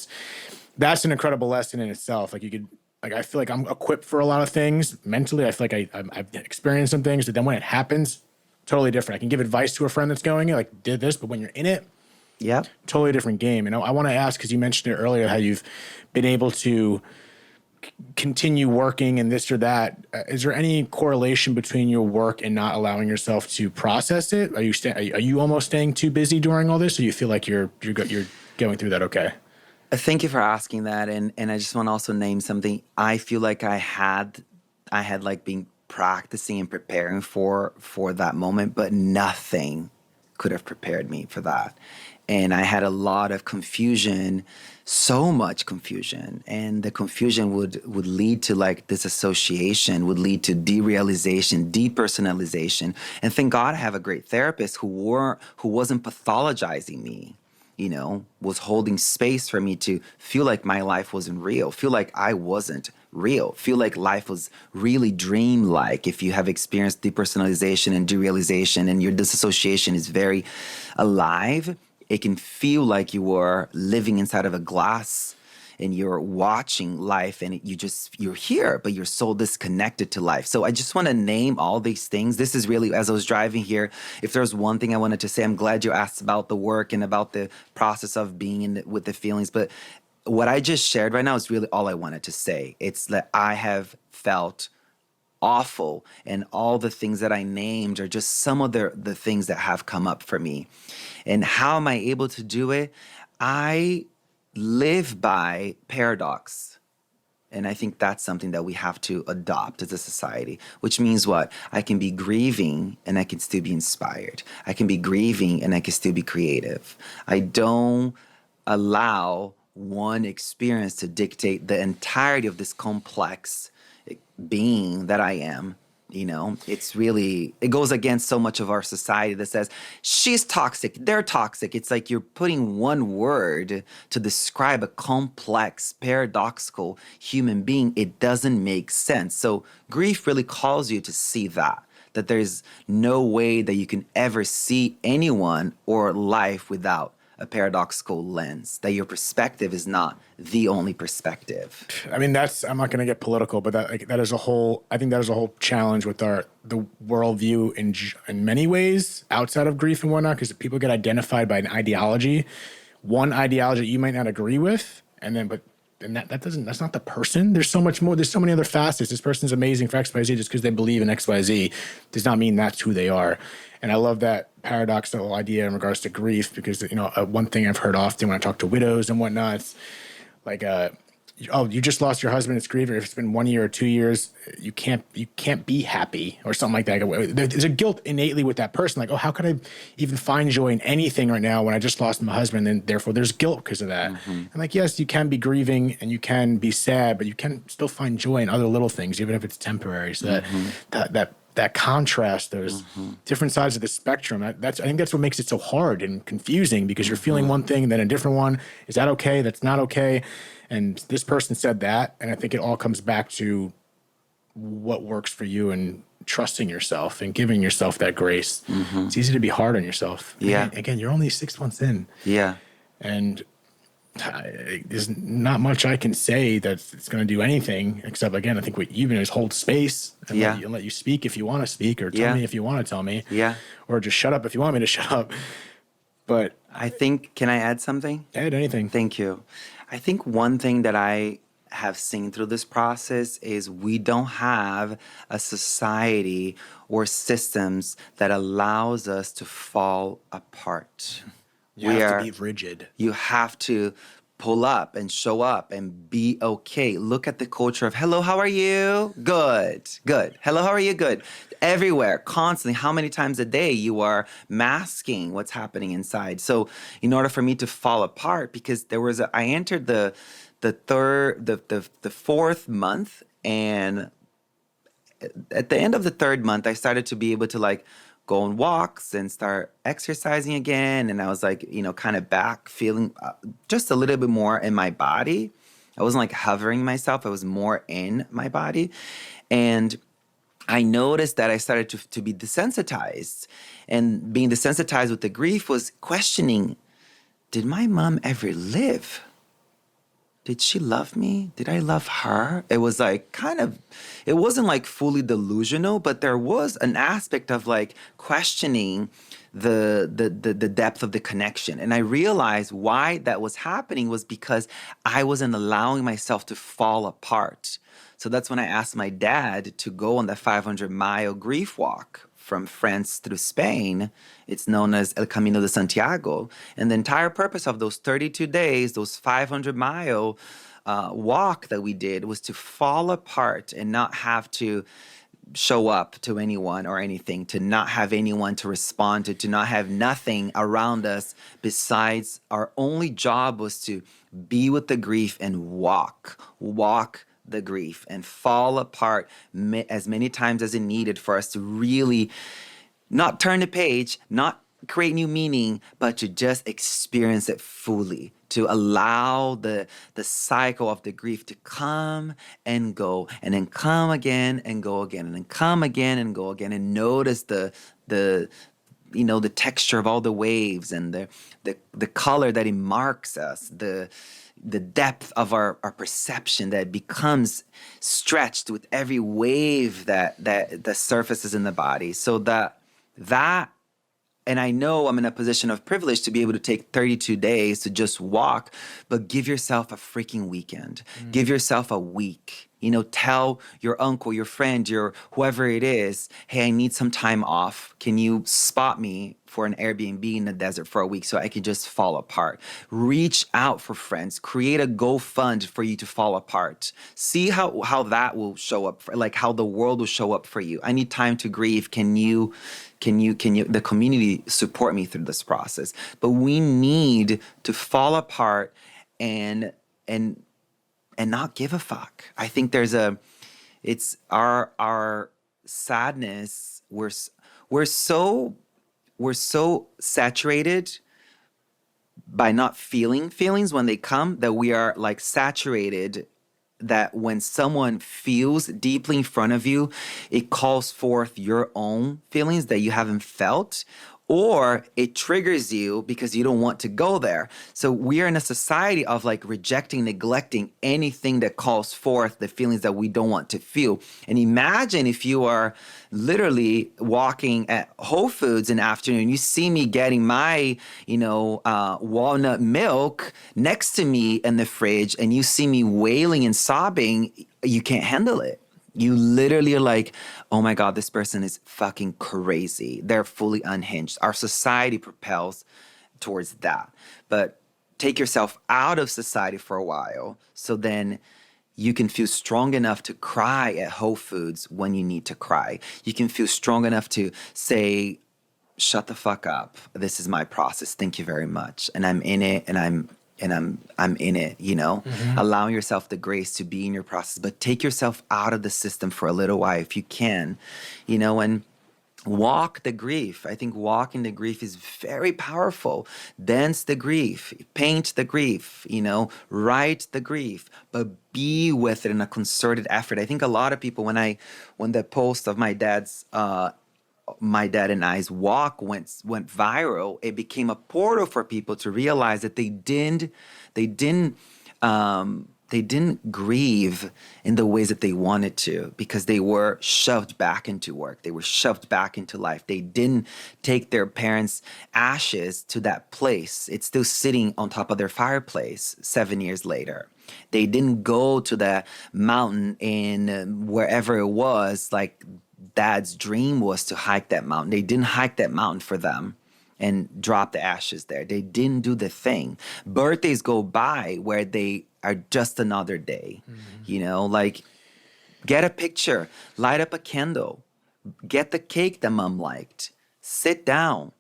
that's an incredible lesson in itself. I feel like I'm equipped for a lot of things mentally. I feel like I've experienced some things, but then when it happens, totally different. I can give advice to a friend that's going, like, did this, but when you're in it, Yep. totally different game. And I want to ask, because you mentioned it earlier, how you've been able to continue working and this or that. Is there any correlation between your work and not allowing yourself to process it? Are you almost staying too busy during all this, or you feel like you're going through that okay? Thank you for asking that, and I just want to also name something. I feel like I had like been practicing and preparing for that moment, but nothing could have prepared me for that. And I had a lot of confusion, so much confusion, and the confusion would lead to like disassociation, would lead to derealization, depersonalization. And thank God I have a great therapist who wasn't pathologizing me, was holding space for me to feel like my life wasn't real, feel like I wasn't real, feel like life was really dreamlike. If you have experienced depersonalization and derealization and your disassociation is very alive, it can feel like you are living inside of a glass and you're watching life, and you're here, but you're so disconnected to life. So I just want to name all these things. This is really, as I was driving here, if there's one thing I wanted to say, I'm glad you asked about the work and about the process of being with the feelings. But what I just shared right now is really all I wanted to say. It's that I have felt awful, and all the things that I named are just some of the things that have come up for me. And how am I able to do it? I live by paradox. And I think that's something that we have to adopt as a society, which means what? I can be grieving and I can still be inspired. I can be grieving and I can still be creative. I don't allow one experience to dictate the entirety of this complex being that I am. It goes against so much of our society that says she's toxic, they're toxic. It's like you're putting one word to describe a complex, paradoxical human being. It doesn't make sense. So grief really calls you to see that, that there's no way that you can ever see anyone or life without a paradoxical lens, that your perspective is not the only perspective. I mean, I'm not going to get political, but that is a whole, I think that is a whole challenge with the worldview in many ways outside of grief and whatnot, because people get identified by an ideology, one ideology that you might not agree with, and that's not the person. There's so much more. There's so many other facets. This person's amazing for XYZ. Just because they believe in XYZ does not mean that's who they are. And I love that paradoxical idea in regards to grief, because, one thing I've heard often when I talk to widows and whatnot, it's like, you just lost your husband, it's grieving. If it's been 1 year or 2 years, you can't be happy or something like that. There's a guilt innately with that person. Like, oh, how could I even find joy in anything right now when I just lost my husband? And therefore there's guilt because of that. Mm-hmm. And like, yes, you can be grieving and you can be sad, but you can still find joy in other little things, even if it's temporary. So that contrast, those different sides of the spectrum, I think that's what makes it so hard and confusing, because you're feeling one thing, then a different one. Is that okay? That's not okay. And this person said that, and I think it all comes back to what works for you and trusting yourself and giving yourself that grace. Mm-hmm. It's easy to be hard on yourself. Yeah. Again, you're only 6 months in. Yeah. And there's not much I can say that's going to do anything, except, again, I think what you can do is hold space and let you speak if you want to speak, or tell me if you want to tell me. Yeah. Or just shut up if you want me to shut up. But I think, can I add something? Add anything. Thank you. I think one thing that I have seen through this process is we don't have a society or systems that allows us to fall apart. You have to be rigid. You have to pull up and show up and be okay. Look at the culture of, hello, how are you? Good, good. Hello, how are you? Good. Everywhere, constantly, how many times a day you are masking what's happening inside. So in order for me to fall apart, because I entered the fourth month, and at the end of the third month, I started to be able to go on walks and start exercising again. And I was kind of back feeling just a little bit more in my body. I wasn't hovering myself. I was more in my body. And I noticed that I started to be desensitized. And being desensitized with the grief was questioning, did my mom ever live? Did she love me? Did I love her? It was it wasn't fully delusional, but there was an aspect of questioning the depth of the connection. And I realized why that was happening was because I wasn't allowing myself to fall apart. So that's when I asked my dad to go on the 500-mile grief walk from France through Spain. It's known as El Camino de Santiago. And the entire purpose of those 32 days, those 500-mile walk that we did, was to fall apart and not have to show up to anyone or anything, to not have anyone to respond to not have nothing around us besides our only job was to be with the grief and walk the grief and fall apart as many times as it needed for us to really not turn the page, not create new meaning, but to just experience it fully, to allow the cycle of the grief to come and go, and then come again and go again, and then come again and go again, and notice the texture of all the waves and the color that it marks us, the depth of our perception that becomes stretched with every wave that surfaces in the body. So that, and I know I'm in a position of privilege to be able to take 32 days to just walk, but give yourself a freaking weekend. Give yourself a week. Tell your uncle, your friend, your whoever it is, hey, I need some time off. Can you spot me for an Airbnb in the desert for a week so I can just fall apart? Reach out for friends. Create a GoFund for you to fall apart. See how that will show up, how the world will show up for you. I need time to grieve. Can you, the community support me through this process? But we need to fall apart and not give a fuck. I think it's our sadness. We're so saturated by not feeling feelings when they come that we are saturated that when someone feels deeply in front of you, it calls forth your own feelings that you haven't felt, or it triggers you because you don't want to go there. So we are in a society of like rejecting, neglecting anything that calls forth the feelings that we don't want to feel. And imagine if you are literally walking at Whole Foods in the afternoon, you see me getting my, walnut milk next to me in the fridge, and you see me wailing and sobbing, you can't handle it. You literally are like, oh my God, this person is fucking crazy. They're fully unhinged. Our society propels towards that. But take yourself out of society for a while so then you can feel strong enough to cry at Whole Foods when you need to cry. You can feel strong enough to say, shut the fuck up. This is my process. Thank you very much. And I'm in it, and I'm in it, allowing yourself the grace to be in your process, but take yourself out of the system for a little while if you can, and walk the grief. I think walking the grief is very powerful. Dance the grief, paint the grief, write the grief, but be with it in a concerted effort. I think a lot of people, when the post of my dad and I's walk went viral, it became a portal for people to realize that they didn't grieve in the ways that they wanted to because they were shoved back into work. They were shoved back into life. They didn't take their parents' ashes to that place. It's still sitting on top of their fireplace 7 years later. They didn't go to the mountain in wherever it was, like Dad's dream was to hike that mountain. They didn't hike that mountain for them and drop the ashes there. They didn't do the thing. Birthdays go by where they are just another day. Like get a picture, light up a candle, get the cake that mom liked, sit down,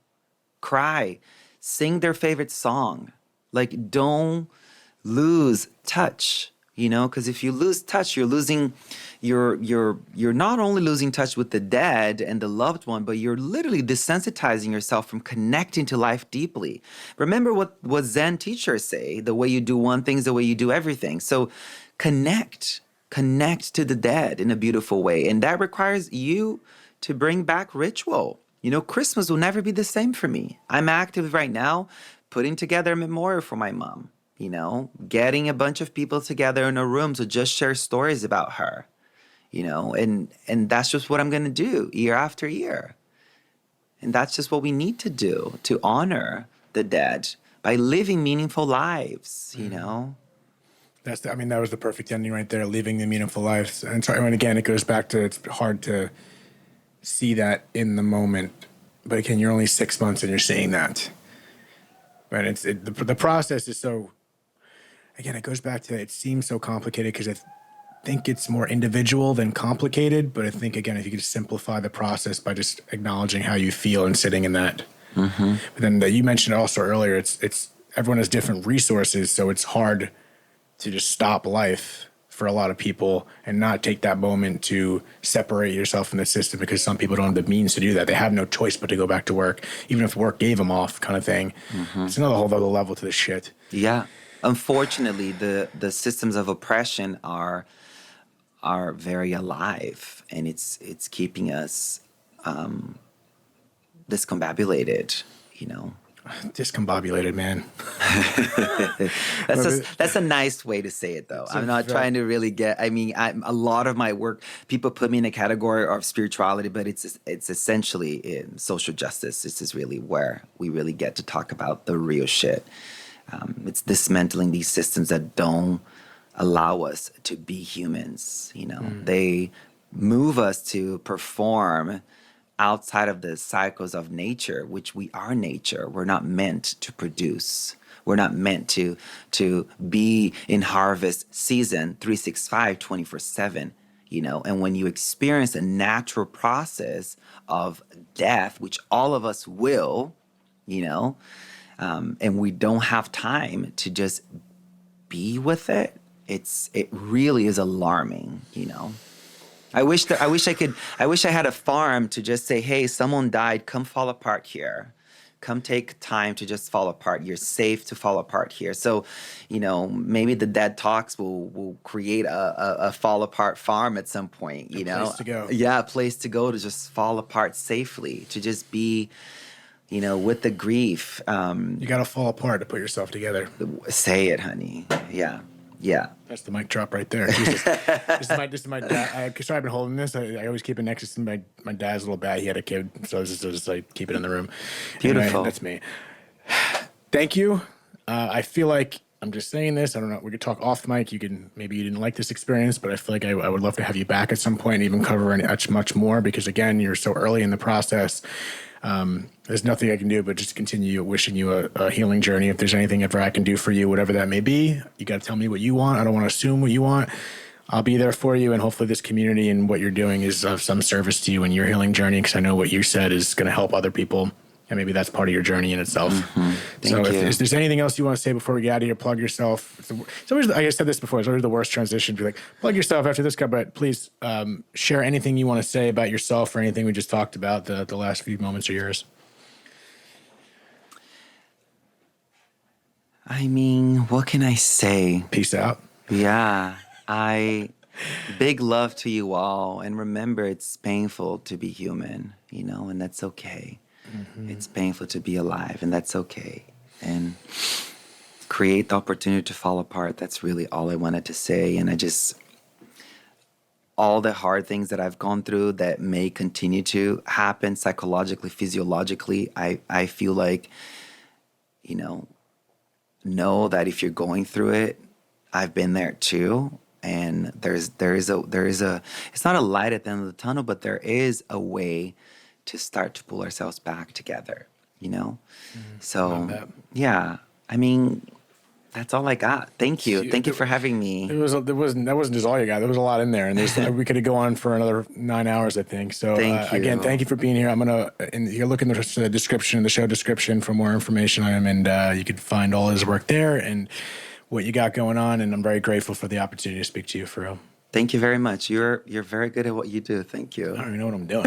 cry, sing their favorite song. Like don't lose touch. Because if you lose touch, you're not only losing touch with the dead and the loved one, but you're literally desensitizing yourself from connecting to life deeply. Remember what Zen teachers say: the way you do one thing is the way you do everything. So connect to the dead in a beautiful way, and that requires you to bring back ritual. Christmas will never be the same for me. I'm active right now, putting together a memorial for my mom. Getting a bunch of people together in a room to just share stories about her, and that's just what I'm going to do year after year. And that's just what we need to do to honor the dead by living meaningful lives, That was the perfect ending right there, living the meaningful lives. And again, it goes back to, it's hard to see that in the moment. But again, you're only 6 months and you're seeing that. But the process is so... Again, it goes back to it seems so complicated because I think it's more individual than complicated. But I think, again, if you could just simplify the process by just acknowledging how you feel and sitting in that. But then you mentioned also earlier, it's everyone has different resources. So it's hard to just stop life for a lot of people and not take that moment to separate yourself from the system, because some people don't have the means to do that. They have no choice but to go back to work, even if work gave them off, kind of thing. It's another whole other level to this shit. Yeah. Unfortunately, the systems of oppression are very alive, and it's keeping us discombobulated, Discombobulated, man. That's a nice way to say it, though. I'm not trying to really get. A lot of my work, people put me in a category of spirituality, but it's essentially in social justice. This is really where we really get to talk about the real shit. It's dismantling these systems that don't allow us to be humans. They move us to perform outside of the cycles of nature, which we are nature. We're not meant to produce. We're not meant to be in harvest season 365, 24/7. And when you experience a natural process of death, which all of us will, and we don't have time to just be with it, it really is alarming, I wish I had a farm to just say, hey, someone died, come fall apart here. come take time to just fall apart. You're safe to fall apart here. So, maybe the dead talks will create a fall apart farm at some point, you know? Place to go. Yeah, a place to go to just fall apart safely, to just be, with the grief. You got to fall apart to put yourself together. Say it, honey. Yeah. Yeah. That's the mic drop right there. Jesus. This is my dad. Sorry, I've been holding this. I always keep it next to my dad's little bag. He had a kid, so I just like keep it in the room. Beautiful. Anyway, that's me. Thank you. I feel like I'm just saying this. I don't know. We could talk off the mic. Maybe you didn't like this experience, but I feel like I would love to have you back at some point and even cover much more, because again, you're so early in the process. There's nothing I can do but just continue wishing you a healing journey. If there's anything ever I can do for you, whatever that may be, you got to tell me what you want. I don't want to assume what you want. I'll be there for you. And hopefully this community and what you're doing is of some service to you in your healing journey, because I know what you said is going to help other people. And maybe that's part of your journey in itself. Thank you. If there's anything else you want to say before we get out of here, plug yourself. It's always, like I said this before, it's always the worst transition to be like, plug yourself after this guy, but please share anything you want to say about yourself or anything we just talked about. The last few moments are yours. I mean, what can I say? Peace out. Yeah. Big love to you all. And remember, it's painful to be human, and that's okay. It's painful to be alive, and that's okay. And create the opportunity to fall apart. That's really all I wanted to say. And all the hard things that I've gone through that may continue to happen psychologically, physiologically, I feel like, know that if you're going through it, I've been there too. And there is a, it's not a light at the end of the tunnel, but there is a way to start to pull ourselves back together, So, yeah, I mean, that's all I got. Thank you. Thank you for having me. That wasn't just all you got. There was a lot in there, and we could go on for another 9 hours, I think. So thank you. Again, thank you for being here. You look in the description, the show description for more information on him, and you can find all his work there and what you got going on. And I'm very grateful for the opportunity to speak to you, for real. Thank you very much. You're very good at what you do. Thank you. I don't even know what I'm doing.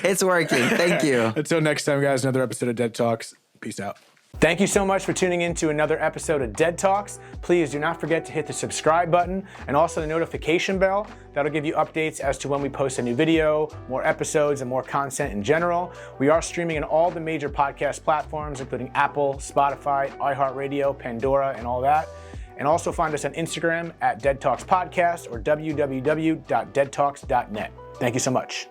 It's working. Thank you. Until next time, guys, another episode of Dead Talks. Peace out. Thank you so much for tuning in to another episode of Dead Talks. Please do not forget to hit the subscribe button and also the notification bell. That'll give you updates as to when we post a new video, more episodes, and more content in general. We are streaming on all the major podcast platforms, including Apple, Spotify, iHeartRadio, Pandora, and all that. And also find us on Instagram at Dead Talks Podcast or www.deadtalks.net. Thank you so much.